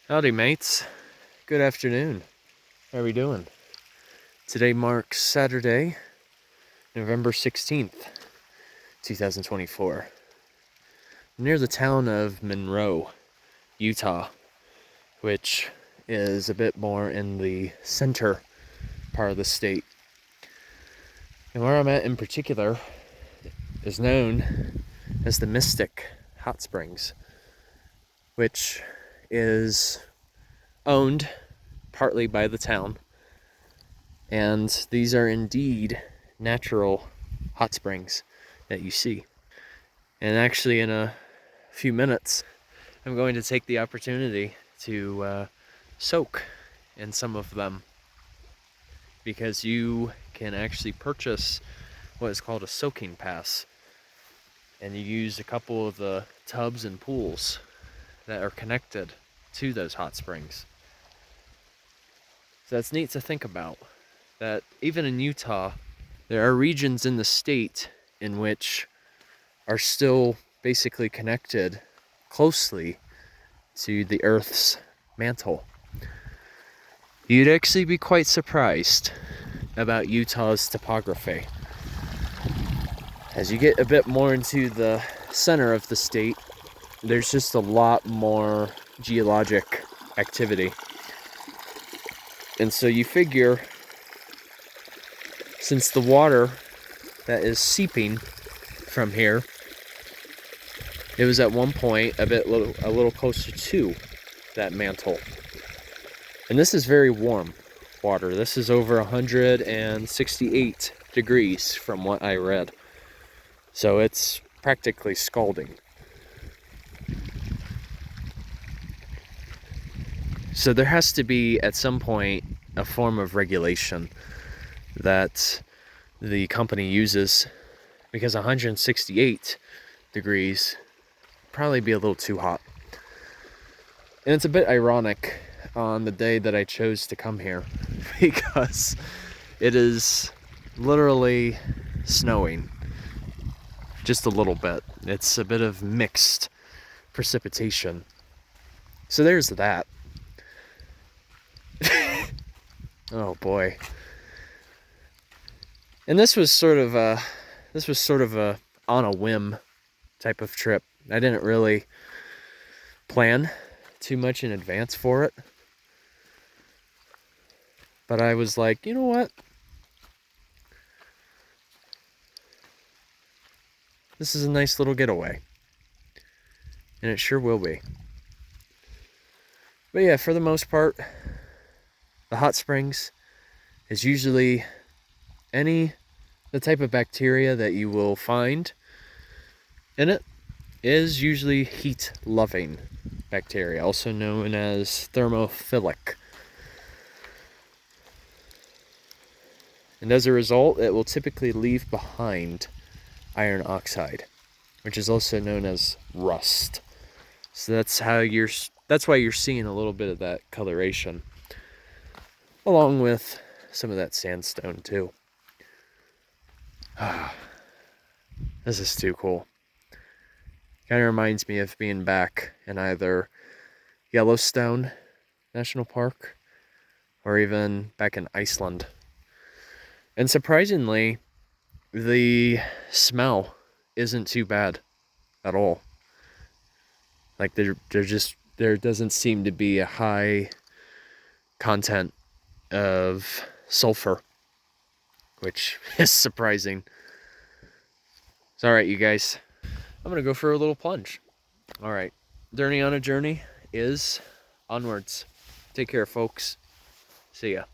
Howdy mates, good afternoon. How are we doing? Today marks Saturday, November 16th, 2024. I'm near the town of Monroe, Utah, which is a bit more in the center part of the state. And where I'm at in particular is known as the Mystic Hot Springs, which is owned partly by the town. And these are indeed natural hot springs that you see. And actually in a few minutes, I'm going to take the opportunity to soak in some of them, because you can actually purchase what is called a soaking pass. And you use a couple of the tubs and pools that are connected to those hot springs. So that's neat to think about, that even in Utah, there are regions in the state in which are still basically connected closely to the Earth's mantle. You'd actually be quite surprised about Utah's topography. As you get a bit more into the center of the state, there's just a lot more geologic activity. And so you figure, since the water that is seeping from here, it was at one point a little closer to that mantle. And this is very warm water. This is over 168 degrees from what I read. So it's practically scalding. So there has to be, at some point, a form of regulation that the company uses, because 168 degrees probably be a little too hot. And it's a bit ironic on the day that I chose to come here, because it is literally snowing just a little bit. It's a bit of mixed precipitation. So there's that. Oh boy. And this was sort of a on a whim type of trip. I didn't really plan too much in advance for it. But I was like, you know what? This is a nice little getaway. And it sure will be. But yeah, for the most part, the hot springs is usually the type of bacteria that you will find in it is usually heat-loving bacteria, also known as thermophilic. And as a result, it will typically leave behind iron oxide, which is also known as rust. So that's why you're seeing a little bit of that coloration, along with some of that sandstone too. This is too cool. Kind of reminds me of being back in either Yellowstone National Park or even back in Iceland. And surprisingly, the smell isn't too bad at all. Like there doesn't seem to be a high content of sulfur, which is surprising. It's all right, you guys. I'm gonna go for a little plunge. All right, Journey on a Journey is onwards. Take care, folks. See ya.